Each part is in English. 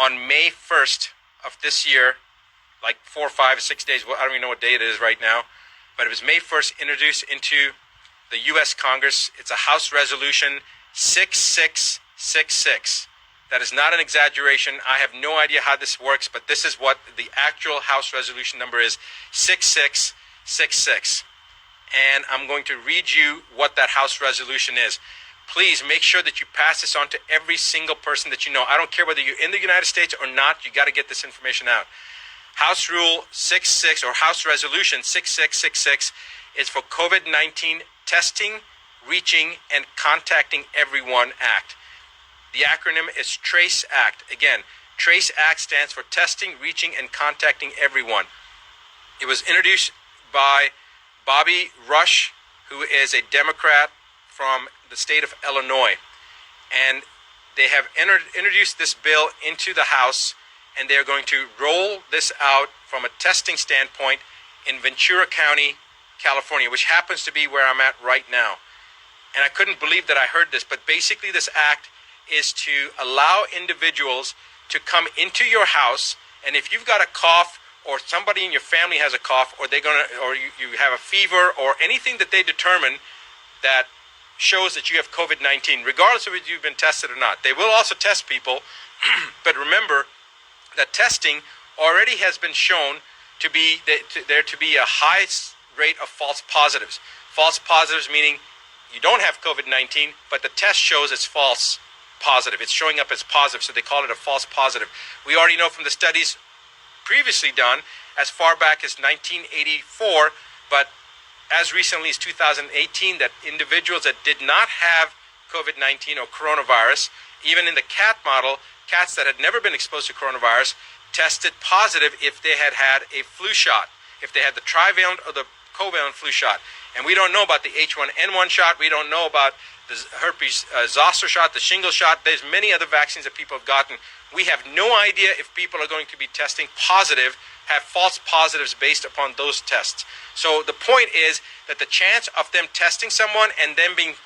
on May 1st of this year, like 4, 5, 6 days, I don't even know what day it is right now, but it was May 1st introduced into the U.S. Congress. It's a House Resolution 6666. That is not an exaggeration. I have no idea how this works, but this is what the actual House Resolution number is, 6666. And I'm going to read you what that House Resolution is. Please make sure that you pass this on to every single person that you know. I don't care whether you're in the United States or not, you got to get this information out. House Rule 66 or House Resolution 6666 is for COVID-19 testing, reaching, and contacting everyone act. The acronym is TRACE Act. Again, TRACE Act stands for testing, reaching, and contacting everyone. It was introduced by Bobby Rush, who is a Democrat from the state of Illinois. And they have introduced this bill into the House, and they're going to roll this out from a testing standpoint in Ventura County, California, which happens to be where I'm at right now. And I couldn't believe that I heard this, but basically this act is to allow individuals to come into your house, and if you've got a cough or somebody in your family has a cough, or you have a fever or anything that they determine that shows that you have COVID-19, regardless of whether you've been tested or not. They will also test people, but remember that testing already has been shown to be there to be a high rate of false positives. False positives meaning you don't have COVID-19, but the test shows it's false positive. It's showing up as positive, so they call it a false positive. We already know from the studies previously done as far back as 1984, but as recently as 2018, that individuals that did not have COVID-19 or coronavirus, even in the cat model, cats that had never been exposed to coronavirus, tested positive if they had had a flu shot, if they had the trivalent or the covalent flu shot. And we don't know about the H1N1 shot. We don't know about the herpes zoster shot, the shingle shot. There's many other vaccines that people have gotten. We have no idea if people are going to be testing positive, have false positives based upon those tests. So the point is that the chance of them testing someone and them being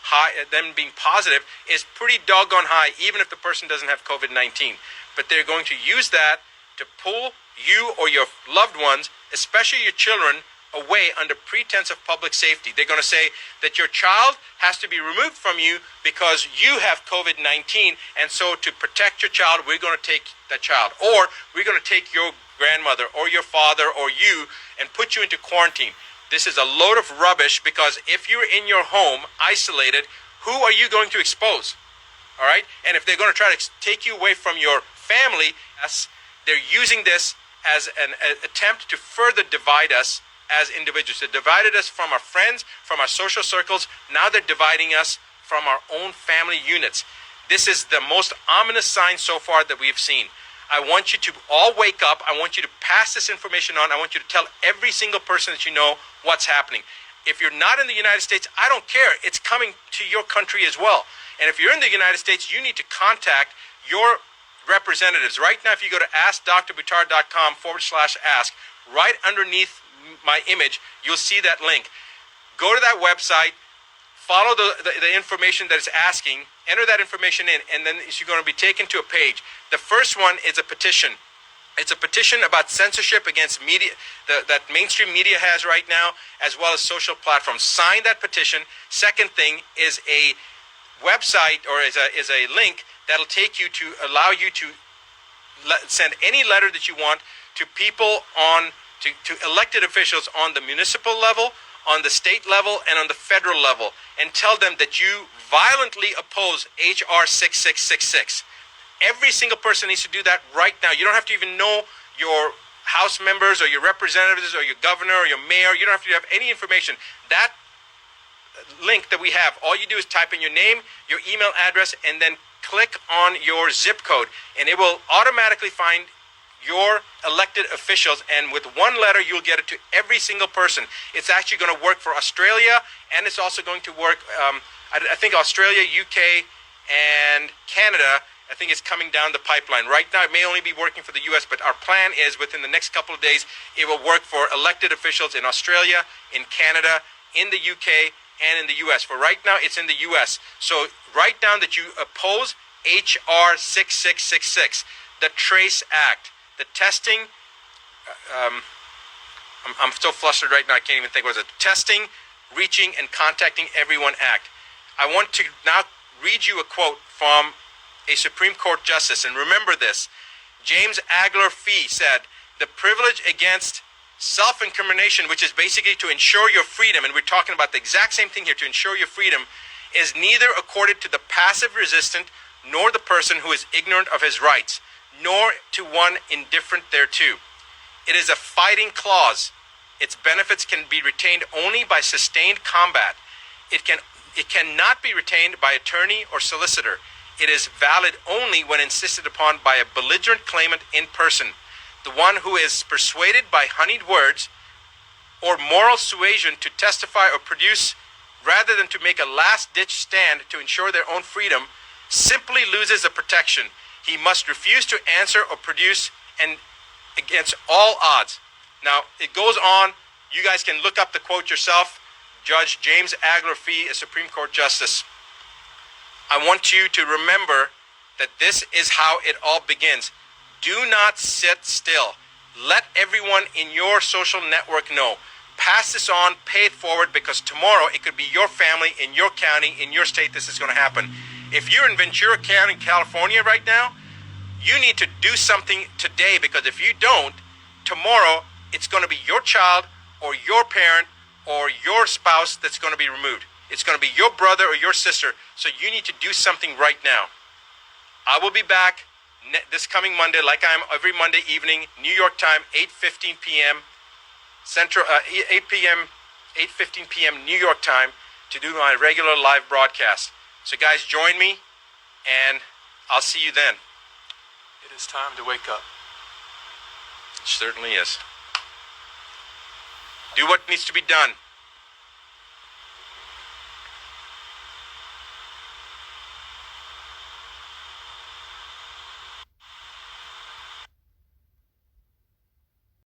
positive is pretty doggone high, even if the person doesn't have COVID-19. But they're going to use that to pull you or your loved ones, especially your children, away under pretense of public safety. They're going to say that your child has to be removed from you because you have COVID-19, and so to protect your child, we're going to take that child, or we're going to take your grandmother or your father or you and put you into quarantine. This is a load of rubbish, because if you're in your home isolated, who are you going to expose? All right? And if they're going to try to take you away from your family, they're using this as an attempt to further divide us as individuals. They divided us from our friends, from our social circles. Now they're dividing us from our own family units. This is the most ominous sign so far that we've seen. I want you to all wake up. I want you to pass this information on. I want you to tell every single person that you know what's happening. If you're not in the United States, I don't care. It's coming to your country as well. And if you're in the United States, you need to contact your representatives. Right now, if you go to askdrbuttar.com/ask, right underneath my image, you'll see that link. Go to that website, follow the information that it's asking, enter that information in, and then you're going to be taken to a page. The first one is a petition. It's a petition about censorship against media that mainstream media has right now, as well as social platforms. Sign that petition. Second thing is a website, or is a link that'll take you to allow you to send any letter that you want to people to elected officials on the municipal level, on the state level, and on the federal level, and tell them that you violently oppose H.R. 6666. Every single person needs to do that right now. You don't have to even know your House members or your representatives or your governor or your mayor. You don't have to have any information. That link that we have, all you do is type in your name, your email address, and then click on your zip code, and it will automatically find your elected officials, and with one letter you'll get it to every single person. It's actually going to work for Australia, and it's also going to work I think Australia, UK, and Canada. I think it's coming down the pipeline. Right now it may only be working for the US, but our plan is within the next couple of days it will work for elected officials in Australia, in Canada, in the UK, and in the US. For right now it's in the US. So write down that you oppose HR 6666. the TRACE Act, the testing. I'm so flustered right now, I can't even think. What was it? Testing, Reaching, and Contacting Everyone Act. I want to now read you a quote from a Supreme Court justice, and remember this. James Agler Fee said, "The privilege against self-incrimination, which is basically to ensure your freedom," and we're talking about the exact same thing here, to ensure your freedom, "is neither accorded to the passive resistant nor the person who is ignorant of his rights, nor to one indifferent thereto. It is a fighting clause. Its benefits can be retained only by sustained combat. It cannot be retained by attorney or solicitor. It is valid only when insisted upon by a belligerent claimant in person, the one who is persuaded by honeyed words or moral suasion to testify or produce, rather than to make a last-ditch stand to ensure their own freedom, simply loses the protection. He must refuse to answer or produce, and against all odds." Now, it goes on. You guys can look up the quote yourself. Judge James Agler Fee, a Supreme Court Justice. I want you to remember that this is how it all begins. Do not sit still. Let everyone in your social network know. Pass this on, pay it forward, because tomorrow it could be your family, in your county, in your state, this is going to happen. If you're in Ventura County, California right now, you need to do something today, because if you don't, tomorrow it's going to be your child or your parent or your spouse that's going to be removed. It's going to be your brother or your sister. So you need to do something right now. I will be back this coming Monday, like I am every Monday evening, New York time, 8:15 p.m. Central, 8:15 p.m. New York time, to do my regular live broadcast. So guys, join me, and I'll see you then. It is time to wake up. It certainly is. Do what needs to be done.